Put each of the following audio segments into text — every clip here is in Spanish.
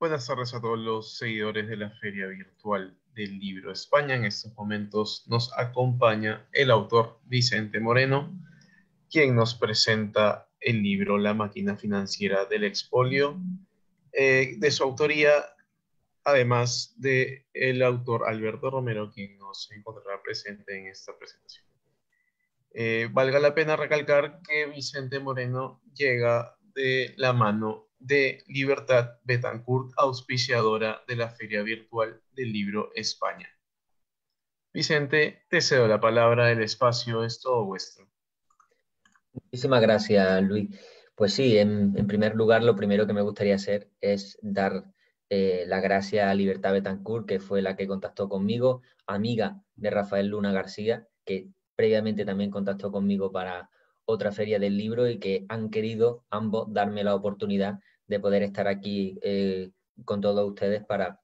Buenas tardes a todos los seguidores de la Feria Virtual del Libro España. En estos momentos nos acompaña el autor Vicente Moreno, quien nos presenta el libro La máquina financiera del expolio, de su autoría, además de el autor Alberto Romero, quien nos encontrará presente en esta presentación. Valga la pena recalcar que Vicente Moreno llega de la mano de Libertad Betancourt, auspiciadora de la Feria Virtual del Libro España. Vicente, te cedo la palabra, el espacio es todo vuestro. Muchísimas gracias, Luis. Pues sí, en primer lugar, lo primero que me gustaría hacer es dar las gracias a Libertad Betancourt, que fue la que contactó conmigo, amiga de Rafael Luna García, que previamente también contactó conmigo para otra feria del libro y que han querido ambos darme la oportunidad de poder estar aquí con todos ustedes para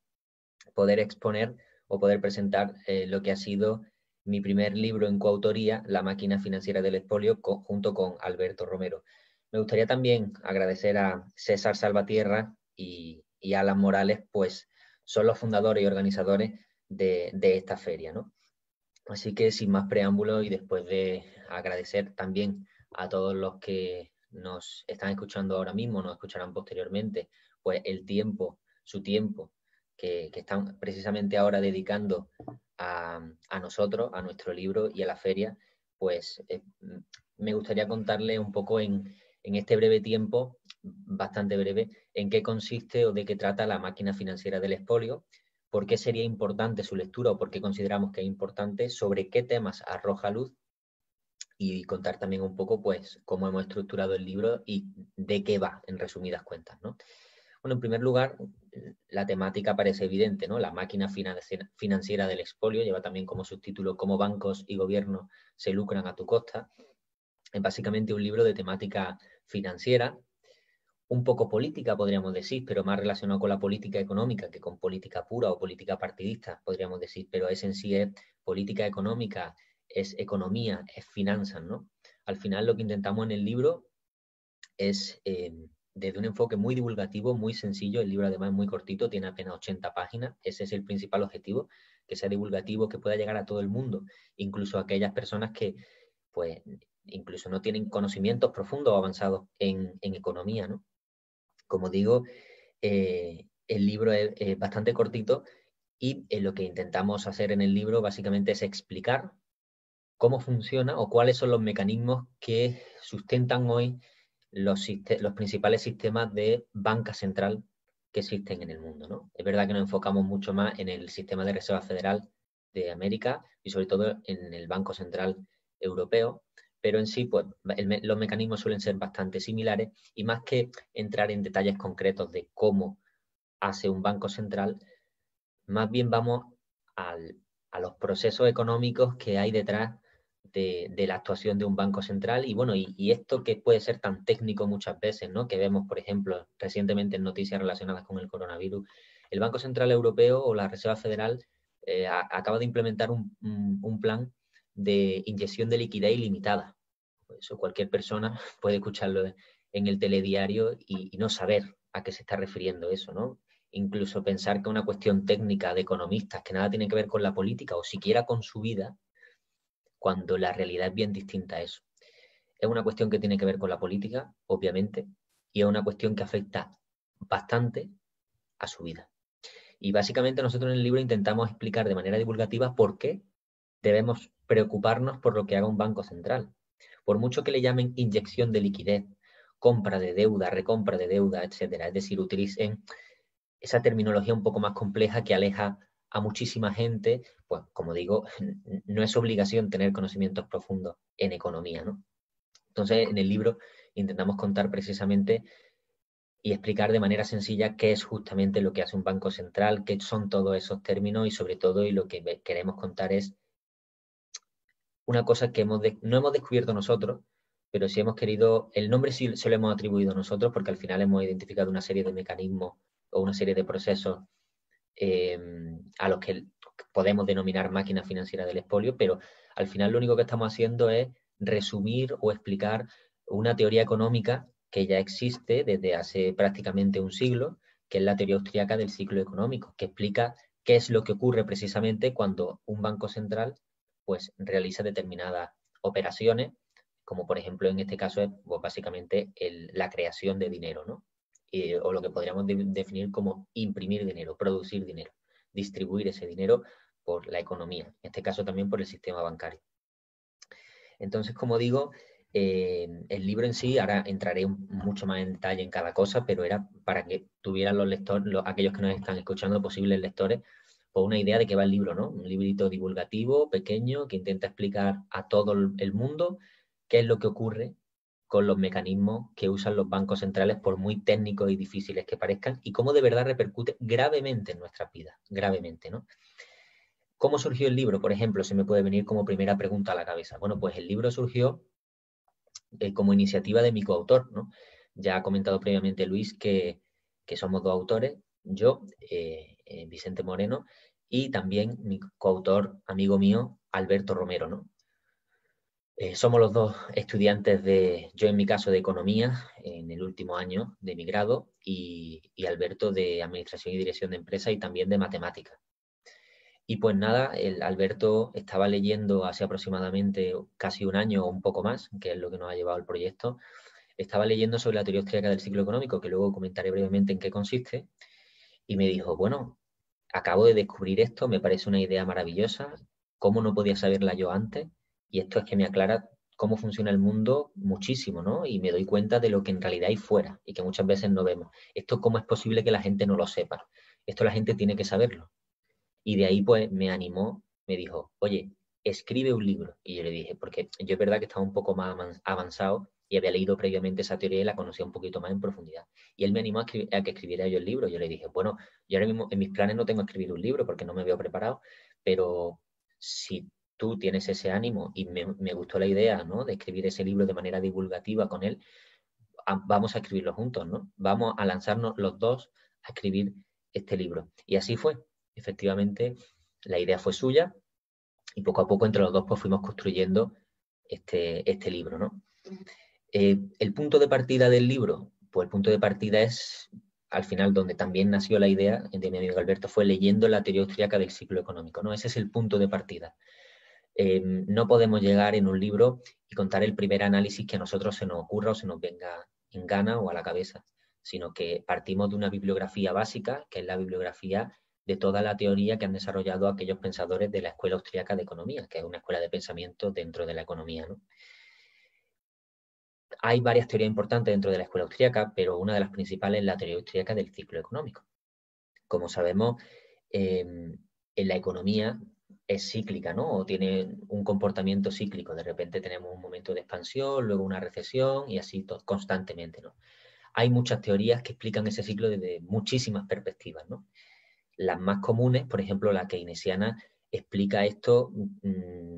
poder exponer o poder presentar lo que ha sido mi primer libro en coautoría, La máquina financiera del expolio, junto con Alberto Romero. Me gustaría también agradecer a César Salvatierra y Alan Morales, pues son los fundadores y organizadores de esta feria, ¿no? Así que sin más preámbulos y después de agradecer también a todos los que nos están escuchando ahora mismo, nos escucharán posteriormente, pues el tiempo, su tiempo, que están precisamente ahora dedicando a nosotros, a nuestro libro y a la feria, pues me gustaría contarle un poco en este breve tiempo, bastante breve, en qué consiste o de qué trata La máquina financiera del expolio, por qué sería importante su lectura o por qué consideramos que es importante, sobre qué temas arroja luz y contar también un poco pues cómo hemos estructurado el libro y de qué va, en resumidas cuentas, ¿no? Bueno, en primer lugar, la temática parece evidente, ¿no? La máquina financiera del expolio lleva también como subtítulo Cómo bancos y gobiernos se lucran a tu costa. Es básicamente un libro de temática financiera, un poco política, podríamos decir, pero más relacionado con la política económica que con política pura o política partidista, podríamos decir, pero es en sí es política económica, es economía, es finanzas, ¿no? Al final lo que intentamos en el libro es, desde un enfoque muy divulgativo, muy sencillo, el libro además es muy cortito, tiene apenas 80 páginas, ese es el principal objetivo, que sea divulgativo, que pueda llegar a todo el mundo, incluso a aquellas personas que, pues, incluso no tienen conocimientos profundos o avanzados en economía, ¿no? Como digo, el libro es bastante cortito y lo que intentamos hacer en el libro básicamente es explicar cómo funciona o cuáles son los mecanismos que sustentan hoy los principales sistemas de banca central que existen en el mundo, ¿no? Es verdad que nos enfocamos mucho más en el sistema de Reserva Federal de América y sobre todo en el Banco Central Europeo, pero en sí pues, los mecanismos suelen ser bastante similares y más que entrar en detalles concretos de cómo hace un banco central, más bien vamos al, a los procesos económicos que hay detrás de la actuación de un banco central y bueno, y esto que puede ser tan técnico muchas veces, ¿no? Que vemos, por ejemplo, recientemente en noticias relacionadas con el coronavirus, el Banco Central Europeo o la Reserva Federal acaba de implementar un plan de inyección de liquidez ilimitada. Eso cualquier persona puede escucharlo en el telediario y no saber a qué se está refiriendo eso, ¿no? Incluso pensar que una cuestión técnica de economistas que nada tiene que ver con la política o siquiera con su vida, cuando la realidad es bien distinta a eso. Es una cuestión que tiene que ver con la política, obviamente, y es una cuestión que afecta bastante a su vida. Y básicamente nosotros en el libro intentamos explicar de manera divulgativa por qué debemos preocuparnos por lo que haga un banco central. Por mucho que le llamen inyección de liquidez, compra de deuda, recompra de deuda, etcétera, es decir, utilicen esa terminología un poco más compleja que aleja a muchísima gente, pues como digo, no es obligación tener conocimientos profundos en economía, ¿no? Entonces, en el libro intentamos contar precisamente y explicar de manera sencilla qué es justamente lo que hace un banco central, qué son todos esos términos y sobre todo, y lo que queremos contar es una cosa que no hemos descubierto nosotros, pero sí hemos querido, el nombre sí se lo hemos atribuido nosotros porque al final hemos identificado una serie de mecanismos o una serie de procesos a los que podemos denominar máquina financiera del expolio, pero al final lo único que estamos haciendo es resumir o explicar una teoría económica que ya existe desde hace prácticamente un siglo, que es la teoría austríaca del ciclo económico, que explica qué es lo que ocurre precisamente cuando un banco central pues, realiza determinadas operaciones, como por ejemplo en este caso es pues, básicamente la creación de dinero, ¿no? O lo que podríamos definir como imprimir dinero, producir dinero, distribuir ese dinero por la economía, en este caso también por el sistema bancario. Entonces, como digo, el libro en sí, ahora entraré mucho más en detalle en cada cosa, pero era para que tuvieran los lectores, aquellos que nos están escuchando, posibles lectores, pues una idea de qué va el libro, ¿no? Un librito divulgativo, pequeño, que intenta explicar a todo el mundo qué es lo que ocurre con los mecanismos que usan los bancos centrales, por muy técnicos y difíciles que parezcan, y cómo de verdad repercute gravemente en nuestras vidas, gravemente, ¿no? ¿Cómo surgió el libro? Por ejemplo, se me puede venir como primera pregunta a la cabeza. Bueno, pues el libro surgió como iniciativa de mi coautor, ¿no? Ya ha comentado previamente Luis que somos dos autores, yo, Vicente Moreno, y también mi coautor, amigo mío, Alberto Romero, ¿no? Somos los dos estudiantes yo en mi caso de Economía, en el último año de mi grado, y Alberto de Administración y Dirección de Empresas y también de Matemáticas. Y pues nada, el Alberto estaba leyendo hace aproximadamente casi un año o un poco más, que es lo que nos ha llevado el proyecto, estaba leyendo sobre la teoría austríaca del ciclo económico, que luego comentaré brevemente en qué consiste, y me dijo, bueno, acabo de descubrir esto, me parece una idea maravillosa, ¿cómo no podía saberla yo antes? Y esto es que me aclara cómo funciona el mundo muchísimo, ¿no? Y me doy cuenta de lo que en realidad hay fuera y que muchas veces no vemos. Esto, ¿cómo es posible que la gente no lo sepa? Esto la gente tiene que saberlo. Y de ahí pues me animó, me dijo, oye, escribe un libro. Y yo le dije, porque yo es verdad que estaba un poco más avanzado y había leído previamente esa teoría y la conocía un poquito más en profundidad. Y él me animó a que escribiera yo el libro. Yo le dije, bueno, yo ahora mismo en mis planes no tengo que escribir un libro porque no me veo preparado, pero si tú tienes ese ánimo y me gustó la idea, ¿no?, de escribir ese libro de manera divulgativa con él, vamos a escribirlo juntos, ¿no? Vamos a lanzarnos los dos a escribir este libro. Y así fue. Efectivamente, la idea fue suya y poco a poco entre los dos pues fuimos construyendo este libro, ¿no? El punto de partida del libro, pues el punto de partida es, al final, donde también nació la idea de mi amigo Alberto, fue leyendo la teoría austríaca del ciclo económico, ¿no? Ese es el punto de partida. No podemos llegar en un libro y contar el primer análisis que a nosotros se nos ocurra o se nos venga en gana o a la cabeza, sino que partimos de una bibliografía básica, que es la bibliografía de toda la teoría que han desarrollado aquellos pensadores de la Escuela Austríaca de Economía, que es una escuela de pensamiento dentro de la economía, ¿no? Hay varias teorías importantes dentro de la Escuela Austríaca, pero una de las principales es la teoría austríaca del ciclo económico. Como sabemos, en la economía es cíclica, ¿no? O tiene un comportamiento cíclico. De repente tenemos un momento de expansión, luego una recesión y así constantemente, ¿no? Hay muchas teorías que explican ese ciclo desde muchísimas perspectivas, ¿no? Las más comunes, por ejemplo, la keynesiana, explica esto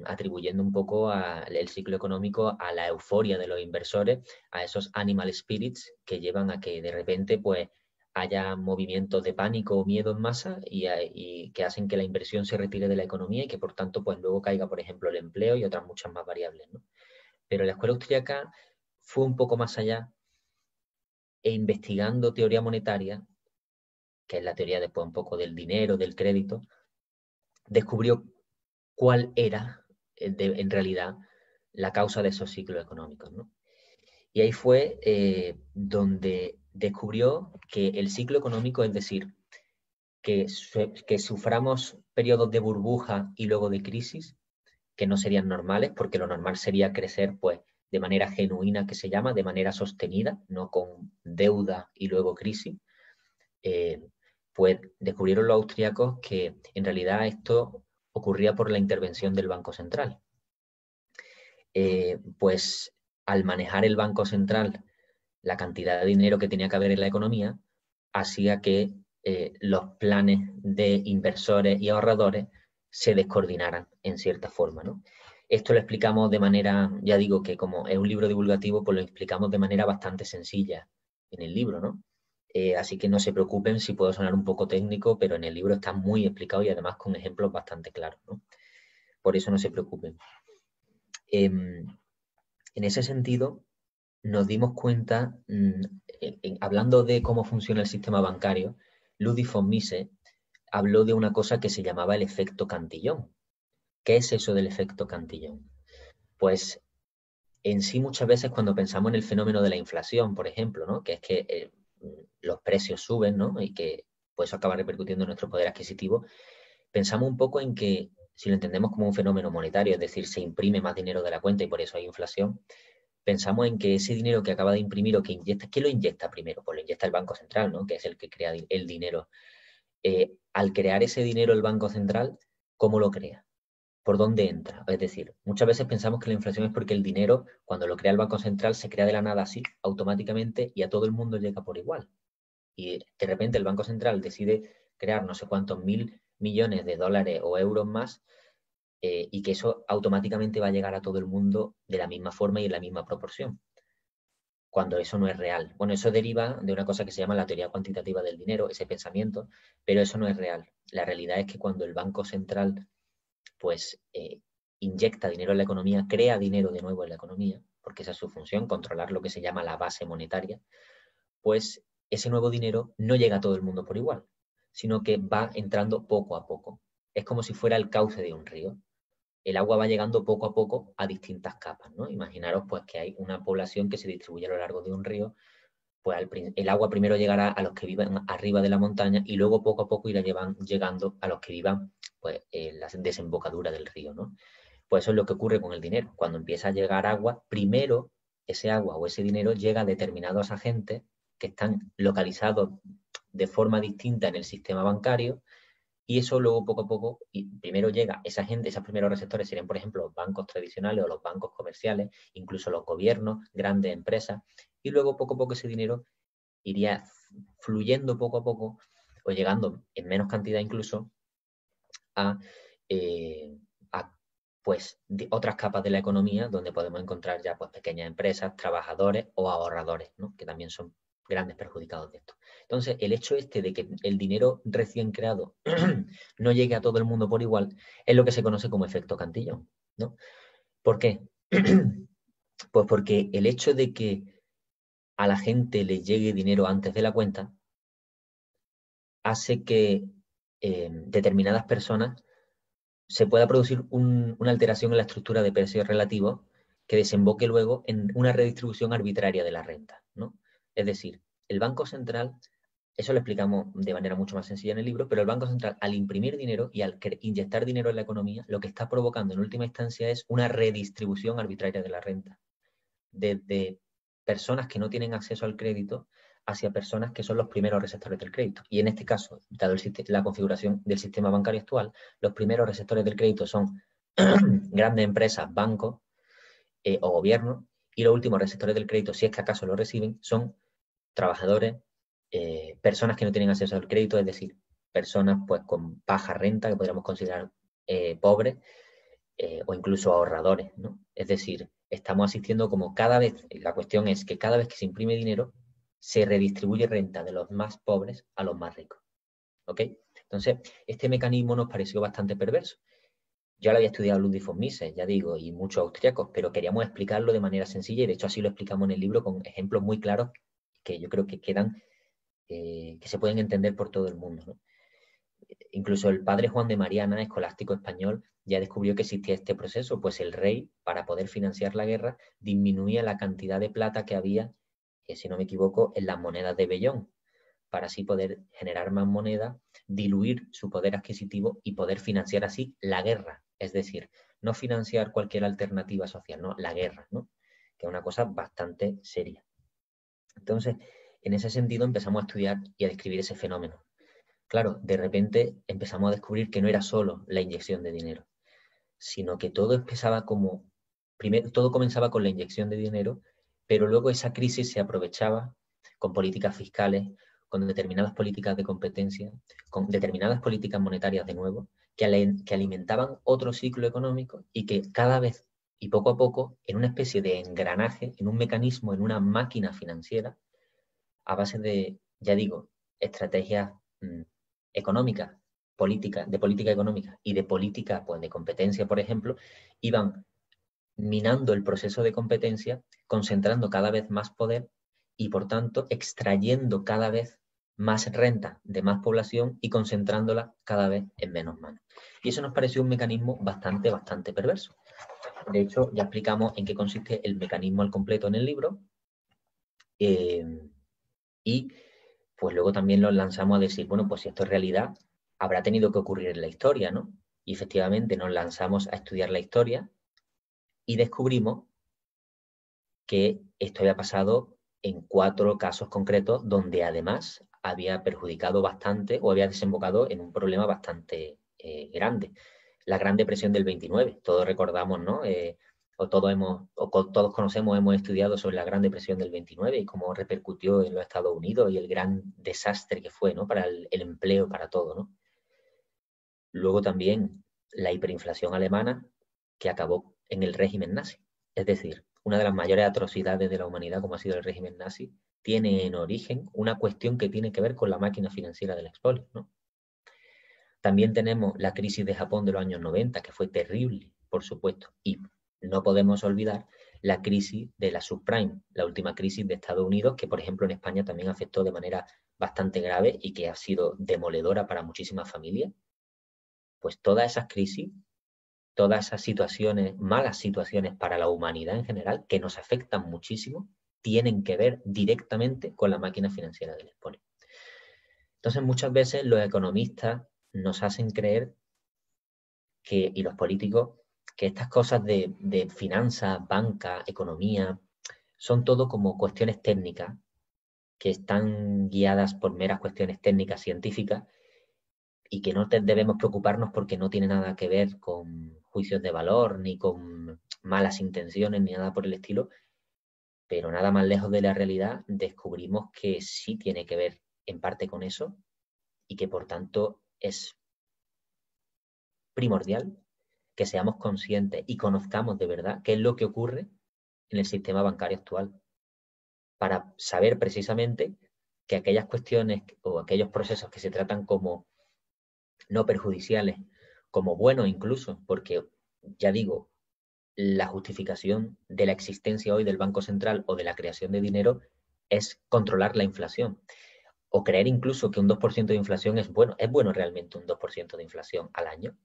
atribuyendo un poco el ciclo económico a la euforia de los inversores, a esos animal spirits que llevan a que de repente pues haya movimientos de pánico o miedo en masa y que hacen que la inversión se retire de la economía y que por tanto pues luego caiga, por ejemplo, el empleo y otras muchas más variables, ¿no? Pero la escuela austríaca fue un poco más allá e investigando teoría monetaria, que es la teoría después un poco del dinero, del crédito, descubrió cuál era en realidad la causa de esos ciclos económicos, ¿no? Y ahí fue donde descubrió que el ciclo económico, es decir, que suframos periodos de burbuja y luego de crisis, que no serían normales, porque lo normal sería crecer pues de manera genuina, que se llama, de manera sostenida, no con deuda y luego crisis, pues descubrieron los austríacos que en realidad esto ocurría por la intervención del Banco Central. Pues al manejar el Banco Central la cantidad de dinero que tenía que haber en la economía, hacía que los planes de inversores y ahorradores se descoordinaran en cierta forma, ¿no? Esto lo explicamos de manera, ya digo que como es un libro divulgativo, pues lo explicamos de manera bastante sencilla en el libro, ¿no? Así que no se preocupen si puedo sonar un poco técnico, pero en el libro está muy explicado y además con ejemplos bastante claros, ¿no? Por eso no se preocupen. En ese sentido, nos dimos cuenta, hablando de cómo funciona el sistema bancario, Ludwig von Mises habló de una cosa que se llamaba el efecto Cantillón. ¿Qué es eso del efecto Cantillón? Pues en sí muchas veces cuando pensamos en el fenómeno de la inflación, por ejemplo, ¿no? Que es que los precios suben, ¿no? Y que pues eso acaba repercutiendo en nuestro poder adquisitivo, pensamos un poco en que si lo entendemos como un fenómeno monetario, es decir, se imprime más dinero de la cuenta y por eso hay inflación, pensamos en que ese dinero que acaba de imprimir o que inyecta, ¿quién lo inyecta primero? Pues lo inyecta el Banco Central, ¿no? Que es el que crea el dinero. Al crear ese dinero el Banco Central, ¿cómo lo crea? ¿Por dónde entra? Es decir, muchas veces pensamos que la inflación es porque el dinero, cuando lo crea el Banco Central, se crea de la nada así, automáticamente, y a todo el mundo llega por igual. Y de repente el Banco Central decide crear no sé cuántos mil millones de dólares o euros más, y que eso automáticamente va a llegar a todo el mundo de la misma forma y en la misma proporción, cuando eso no es real. Bueno, eso deriva de una cosa que se llama la teoría cuantitativa del dinero, ese pensamiento, pero eso no es real. La realidad es que cuando el Banco Central pues inyecta dinero en la economía, crea dinero de nuevo en la economía, porque esa es su función, controlar lo que se llama la base monetaria, pues ese nuevo dinero no llega a todo el mundo por igual, sino que va entrando poco a poco. Es como si fuera el cauce de un río. El agua va llegando poco a poco a distintas capas, ¿no? Imaginaros pues que hay una población que se distribuye a lo largo de un río, pues el agua primero llegará a los que viven arriba de la montaña y luego poco a poco irá llegando a los que vivan pues, en la desembocadura del río, ¿no? Pues eso es lo que ocurre con el dinero. Cuando empieza a llegar agua, primero ese agua o ese dinero llega a determinados agentes que están localizados de forma distinta en el sistema bancario, y eso luego poco a poco, y primero llega esa gente, esos primeros receptores serían, por ejemplo, los bancos tradicionales o los bancos comerciales, incluso los gobiernos, grandes empresas, y luego poco a poco ese dinero iría fluyendo poco a poco o llegando en menos cantidad incluso a, a pues, otras capas de la economía donde podemos encontrar ya pues, pequeñas empresas, trabajadores o ahorradores, ¿no? Que también son grandes perjudicados de esto. Entonces, el hecho este de que el dinero recién creado no llegue a todo el mundo por igual es lo que se conoce como efecto Cantillón, ¿no? ¿Por qué? Pues porque el hecho de que a la gente le llegue dinero antes de la cuenta hace que determinadas personas se pueda producir una alteración en la estructura de precios relativos que desemboque luego en una redistribución arbitraria de la renta, ¿no? Es decir, el Banco Central, eso lo explicamos de manera mucho más sencilla en el libro, pero el Banco Central al imprimir dinero y al inyectar dinero en la economía, lo que está provocando en última instancia es una redistribución arbitraria de la renta, desde personas que no tienen acceso al crédito hacia personas que son los primeros receptores del crédito. Y en este caso, dado la configuración del sistema bancario actual, los primeros receptores del crédito son grandes empresas, bancos o gobiernos, y los últimos receptores del crédito, si es que acaso lo reciben, son trabajadores, personas que no tienen acceso al crédito, es decir, personas pues con baja renta que podríamos considerar pobres, o incluso ahorradores, ¿no? Es decir, estamos asistiendo como cada vez, la cuestión es que cada vez que se imprime dinero, se redistribuye renta de los más pobres a los más ricos, ¿ok? Entonces, este mecanismo nos pareció bastante perverso. Yo lo había estudiado Ludwig von Mises, ya digo, y muchos austríacos, pero queríamos explicarlo de manera sencilla, y de hecho así lo explicamos en el libro con ejemplos muy claros que yo creo que quedan, que se pueden entender por todo el mundo, ¿no? Incluso el padre Juan de Mariana, escolástico español, ya descubrió que existía este proceso, pues el rey, para poder financiar la guerra, disminuía la cantidad de plata que había, si no me equivoco, en las monedas de vellón, para así poder generar más moneda, diluir su poder adquisitivo y poder financiar así la guerra. Es decir, no financiar cualquier alternativa social, no, la guerra, ¿no? Que es una cosa bastante seria. Entonces, en ese sentido empezamos a estudiar y a describir ese fenómeno. Claro, de repente empezamos a descubrir que no era solo la inyección de dinero, sino que todo empezaba como, primero, todo comenzaba con la inyección de dinero, pero luego esa crisis se aprovechaba con políticas fiscales, con determinadas políticas de competencia, con determinadas políticas monetarias de nuevo, que alimentaban otro ciclo económico y que cada vez y poco a poco, en una especie de engranaje, en un mecanismo, en una máquina financiera, a base de, ya digo, estrategias económicas, de política económica y de política pues, de competencia, por ejemplo, iban minando el proceso de competencia, concentrando cada vez más poder y, por tanto, extrayendo cada vez más renta de más población y concentrándola cada vez en menos manos. Y eso nos pareció un mecanismo bastante perverso. De hecho, ya explicamos en qué consiste el mecanismo al completo en el libro. Y pues luego también nos lanzamos a decir, bueno, pues si esto es realidad, habrá tenido que ocurrir en la historia, ¿no? Y efectivamente nos lanzamos a estudiar la historia y descubrimos que esto había pasado en 4 casos concretos donde además había perjudicado bastante o había desembocado en un problema bastante grande. La Gran Depresión del 29, todos recordamos, ¿no? Todos conocemos, hemos estudiado sobre la Gran Depresión del 29 y cómo repercutió en los Estados Unidos y el gran desastre que fue, ¿no? Para el empleo, para todo, ¿no? Luego también la hiperinflación alemana, que acabó en el régimen nazi. Es decir, una de las mayores atrocidades de la humanidad, como ha sido el régimen nazi, tiene en origen una cuestión que tiene que ver con la máquina financiera del expolio, ¿no? También tenemos la crisis de Japón de los años 90, que fue terrible, por supuesto, y no podemos olvidar la crisis de la subprime, la última crisis de Estados Unidos, que por ejemplo en España también afectó de manera bastante grave y que ha sido demoledora para muchísimas familias. Pues todas esas crisis, todas esas situaciones, malas situaciones para la humanidad en general, que nos afectan muchísimo, tienen que ver directamente con la máquina financiera del expolio. Entonces, muchas veces los economistas nos hacen creer que, y los políticos, que estas cosas de finanzas, banca, economía, son todo como cuestiones técnicas, que están guiadas por meras cuestiones técnicas científicas y que no debemos preocuparnos porque no tiene nada que ver con juicios de valor, ni con malas intenciones, ni nada por el estilo, pero nada más lejos de la realidad descubrimos que sí tiene que ver en parte con eso y que por tanto es primordial que seamos conscientes y conozcamos de verdad qué es lo que ocurre en el sistema bancario actual, para saber precisamente que aquellas cuestiones o aquellos procesos que se tratan como no perjudiciales, como buenos incluso, porque ya digo, la justificación de la existencia hoy del Banco Central o de la creación de dinero es controlar la inflación. O creer incluso que un 2% de inflación es bueno realmente un 2% de inflación al año.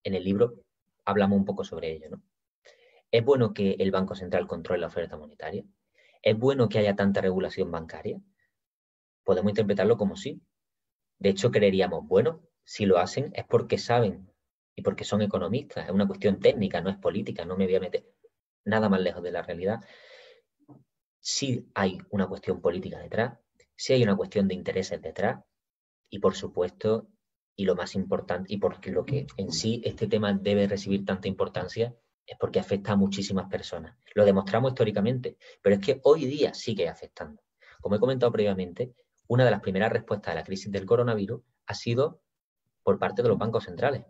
En el libro hablamos un poco sobre ello, ¿no? ¿Es bueno que el Banco Central controle la oferta monetaria? ¿Es bueno que haya tanta regulación bancaria? Podemos interpretarlo como sí. De hecho, creeríamos, bueno, si lo hacen es porque saben y porque son economistas. Es una cuestión técnica, no es política, no me voy a meter nada más lejos de la realidad. Sí hay una cuestión política detrás, sí hay una cuestión de intereses detrás y por supuesto, y lo más importante, y porque lo que en sí este tema debe recibir tanta importancia es porque afecta a muchísimas personas. Lo demostramos históricamente, pero es que hoy día sigue afectando. Como he comentado previamente, una de las primeras respuestas a la crisis del coronavirus ha sido por parte de los bancos centrales,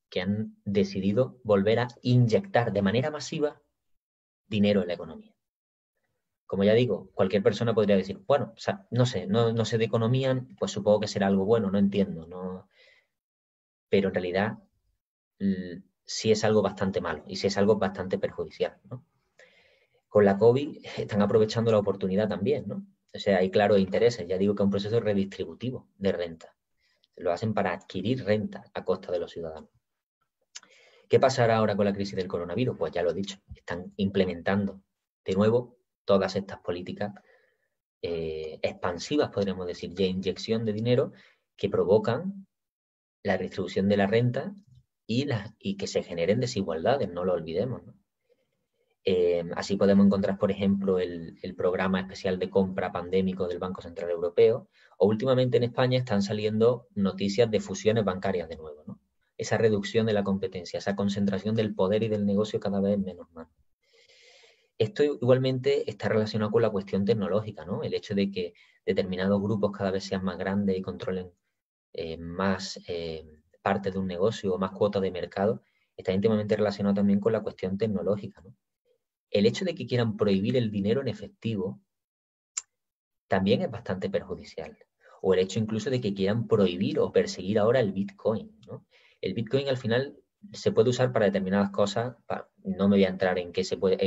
que han decidido volver a inyectar de manera masiva dinero en la economía. Como ya digo, cualquier persona podría decir, bueno, o sea, no sé, no sé de economía, pues supongo que será algo bueno, no entiendo, no. Pero en realidad sí es algo bastante malo y sí es algo bastante perjudicial, ¿no? Con la COVID están aprovechando la oportunidad también, ¿no? O sea, hay claros intereses, ya digo que es un proceso redistributivo de renta. Lo hacen para adquirir renta a costa de los ciudadanos. ¿Qué pasará ahora con la crisis del coronavirus? Pues ya lo he dicho, están implementando de nuevo todas estas políticas expansivas, podríamos decir, de inyección de dinero que provocan la distribución de la renta y que se generen desigualdades, no lo olvidemos, ¿no? Así podemos encontrar, por ejemplo, el programa especial de compra pandémico del Banco Central Europeo, o últimamente en España están saliendo noticias de fusiones bancarias de nuevo, ¿no? Esa reducción de la competencia, esa concentración del poder y del negocio cada vez menos manos. Esto igualmente está relacionado con la cuestión tecnológica, ¿no? El hecho de que determinados grupos cada vez sean más grandes y controlen más parte de un negocio o más cuotas de mercado, está íntimamente relacionado también con la cuestión tecnológica, ¿no? El hecho de que quieran prohibir el dinero en efectivo también es bastante perjudicial. O el hecho incluso de que quieran prohibir o perseguir ahora el Bitcoin, ¿no? El Bitcoin al final se puede usar para determinadas cosas, no me voy a entrar en qué se puede,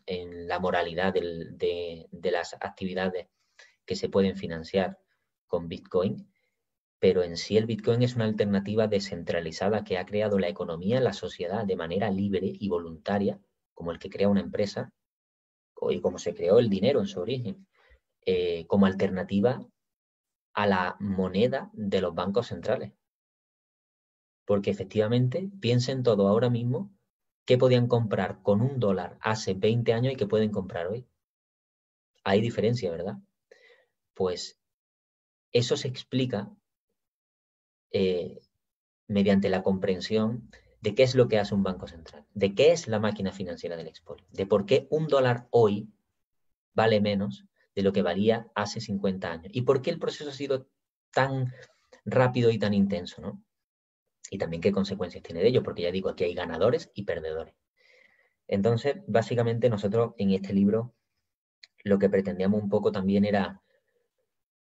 en la moralidad de las actividades que se pueden financiar con Bitcoin, pero en sí el Bitcoin es una alternativa descentralizada que ha creado la economía en la sociedad de manera libre y voluntaria, como el que crea una empresa, y como se creó el dinero en su origen, como alternativa a la moneda de los bancos centrales. Porque efectivamente, piensen todo ahora mismo qué podían comprar con $1 hace 20 años y qué pueden comprar hoy. Hay diferencia, ¿verdad? Pues eso se explica mediante la comprensión de qué es lo que hace un banco central, de qué es la máquina financiera del expolio, de por qué $1 hoy vale menos de lo que valía hace 50 años y por qué el proceso ha sido tan rápido y tan intenso, ¿no? Y también qué consecuencias tiene de ello, porque ya digo, aquí hay ganadores y perdedores. Entonces, básicamente nosotros en este libro lo que pretendíamos un poco también era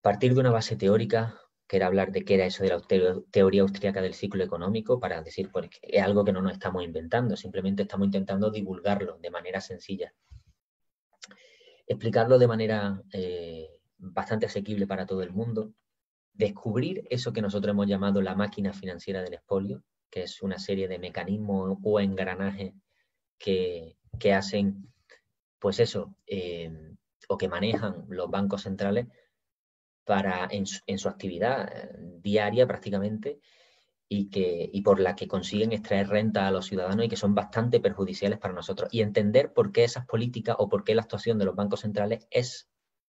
partir de una base teórica, que era hablar de qué era eso de la teoría austríaca del ciclo económico, para decir, pues, que es algo que no nos estamos inventando, simplemente estamos intentando divulgarlo de manera sencilla. Explicarlo de manera bastante asequible para todo el mundo, descubrir eso que nosotros hemos llamado la máquina financiera del expolio, que es una serie de mecanismos o engranajes que hacen, pues eso, o que manejan los bancos centrales en su actividad diaria prácticamente y por la que consiguen extraer renta a los ciudadanos y que son bastante perjudiciales para nosotros. Y entender por qué esas políticas o por qué la actuación de los bancos centrales es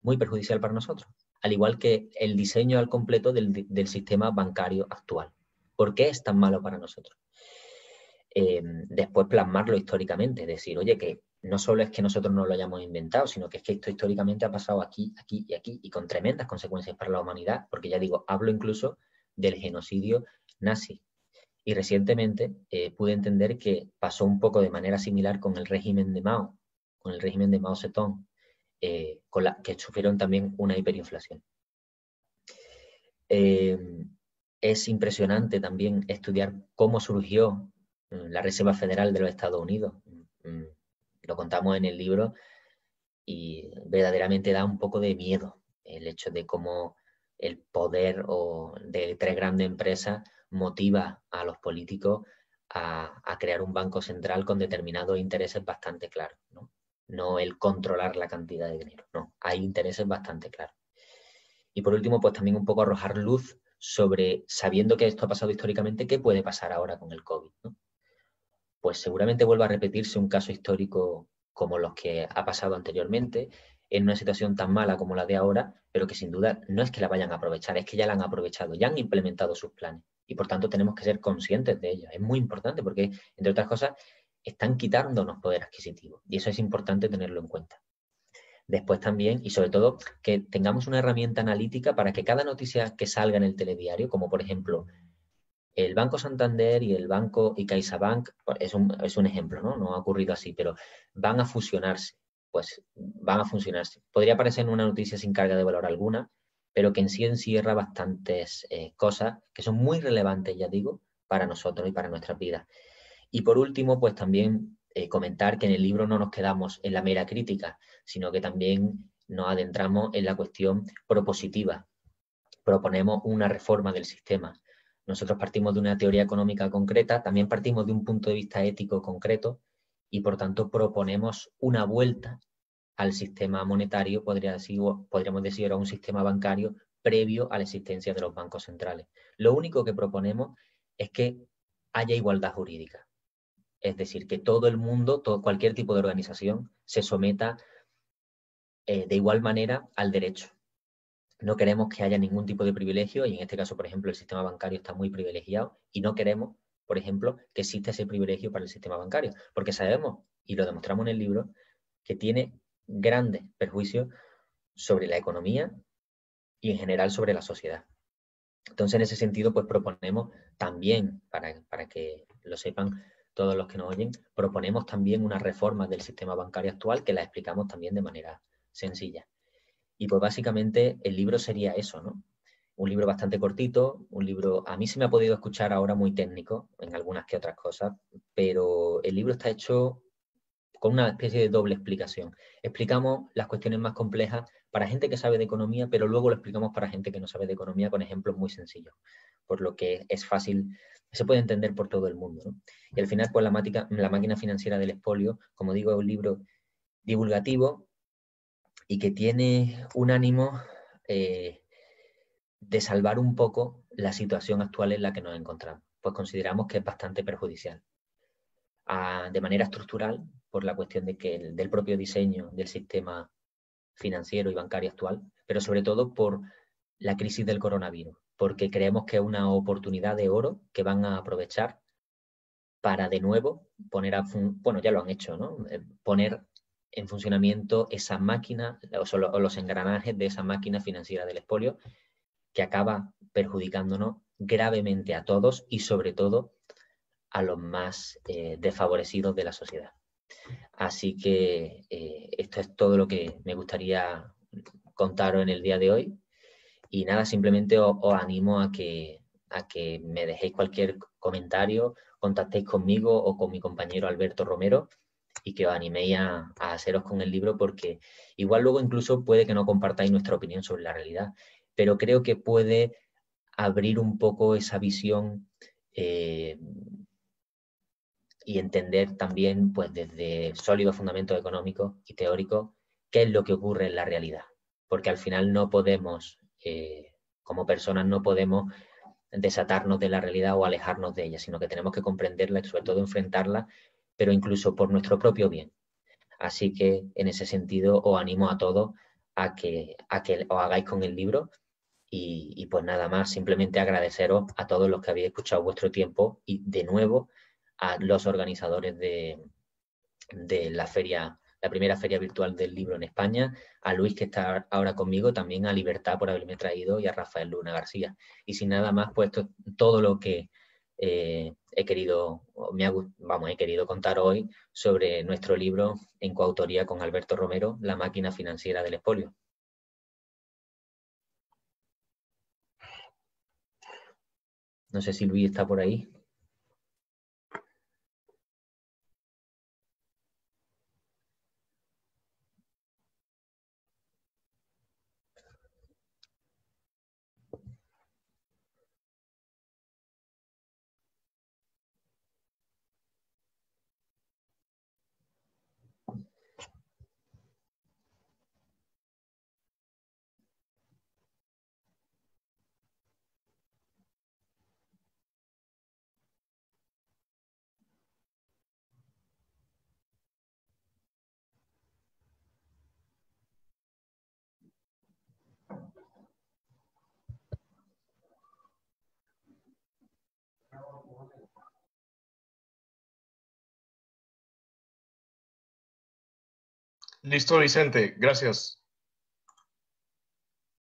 muy perjudicial para nosotros, al igual que el diseño al completo del sistema bancario actual. ¿Por qué es tan malo para nosotros? Después plasmarlo históricamente, decir, oye, que no solo es que nosotros no lo hayamos inventado, sino que es que esto históricamente ha pasado aquí, aquí y aquí, y con tremendas consecuencias para la humanidad, porque ya digo, hablo incluso del genocidio nazi. Y recientemente pude entender que pasó un poco de manera similar con el régimen de Mao, con el régimen de Mao Zedong, que sufrieron también una hiperinflación. Es impresionante también estudiar cómo surgió la Reserva Federal de los Estados Unidos. Lo contamos en el libro y verdaderamente da un poco de miedo el hecho de cómo el poder de 3 grandes empresas motiva a los políticos a crear un banco central con determinados intereses bastante claros, ¿no? No el controlar la cantidad de dinero, no, hay intereses bastante claros. Y por último, pues también un poco arrojar luz sobre, sabiendo que esto ha pasado históricamente, ¿qué puede pasar ahora con el COVID, ¿no? Pues seguramente vuelva a repetirse un caso histórico como los que ha pasado anteriormente, en una situación tan mala como la de ahora, pero que sin duda no es que la vayan a aprovechar, es que ya la han aprovechado, ya han implementado sus planes y por tanto tenemos que ser conscientes de ello. Es muy importante porque, entre otras cosas, están quitándonos poder adquisitivo y eso es importante tenerlo en cuenta. Después también, y sobre todo, que tengamos una herramienta analítica para que cada noticia que salga en el telediario, como por ejemplo el Banco Santander y el Banco y CaixaBank, es un ejemplo, ¿no? No ha ocurrido así, pero van a fusionarse. Pues van a fusionarse. Podría parecer una noticia sin carga de valor alguna, pero que en sí encierra bastantes cosas que son muy relevantes, ya digo, para nosotros y para nuestras vidas. Y por último, pues también comentar que en el libro no nos quedamos en la mera crítica, sino que también nos adentramos en la cuestión propositiva. Proponemos una reforma del sistema. Nosotros partimos de una teoría económica concreta, también partimos de un punto de vista ético concreto y por tanto proponemos una vuelta al sistema monetario, podríamos decir, a un sistema bancario previo a la existencia de los bancos centrales. Lo único que proponemos es que haya igualdad jurídica. Es decir, que todo el mundo, cualquier tipo de organización, se someta de igual manera al derecho. No queremos que haya ningún tipo de privilegio y en este caso, por ejemplo, el sistema bancario está muy privilegiado y no queremos, por ejemplo, que exista ese privilegio para el sistema bancario, porque sabemos, y lo demostramos en el libro, que tiene grandes perjuicios sobre la economía y en general sobre la sociedad. Entonces, en ese sentido, pues proponemos también, para que lo sepan todos los que nos oyen, proponemos también una reforma del sistema bancario actual que la explicamos también de manera sencilla. Y pues básicamente el libro sería eso, ¿no? Un libro bastante cortito, un libro, a mí se me ha podido escuchar ahora muy técnico en algunas que otras cosas, pero el libro está hecho con una especie de doble explicación. Explicamos las cuestiones más complejas para gente que sabe de economía, pero luego lo explicamos para gente que no sabe de economía con ejemplos muy sencillos, por lo que es fácil, se puede entender por todo el mundo, ¿no? Y al final, pues la máquina financiera del expolio, como digo, es un libro divulgativo y que tiene un ánimo de salvar un poco la situación actual en la que nos encontramos, pues consideramos que es bastante perjudicial. De manera estructural, por la cuestión de que del propio diseño del sistema financiero y bancario actual, pero sobre todo por la crisis del coronavirus, porque creemos que es una oportunidad de oro que van a aprovechar para de nuevo poner bueno, ya lo han hecho, ¿no? Poner en funcionamiento esa máquina o los engranajes de esa máquina financiera del expolio que acaba perjudicándonos gravemente a todos y sobre todo a los más desfavorecidos de la sociedad. Así que esto es todo lo que me gustaría contaros en el día de hoy. Y nada, simplemente os animo a que me dejéis cualquier comentario, contactéis conmigo o con mi compañero Alberto Romero y que os animéis a haceros con el libro, porque igual luego incluso puede que no compartáis nuestra opinión sobre la realidad, pero creo que puede abrir un poco esa visión y entender también, pues desde sólidos fundamentos económicos y teóricos, qué es lo que ocurre en la realidad. Porque al final no podemos, como personas, no podemos desatarnos de la realidad o alejarnos de ella, sino que tenemos que comprenderla y sobre todo enfrentarla, pero incluso por nuestro propio bien. Así que en ese sentido os animo a todos a que os hagáis con el libro y pues nada más, simplemente agradeceros a todos los que habéis escuchado vuestro tiempo y de nuevo a los organizadores de la feria, la primera feria virtual del libro en España, a Luis que está ahora conmigo, también a Libertad por haberme traído y a Rafael Luna García. Y sin nada más, pues todo lo que he querido contar hoy sobre nuestro libro en coautoría con Alberto Romero, La máquina financiera del expolio. No sé si Luis está por ahí. Listo, Vicente, gracias.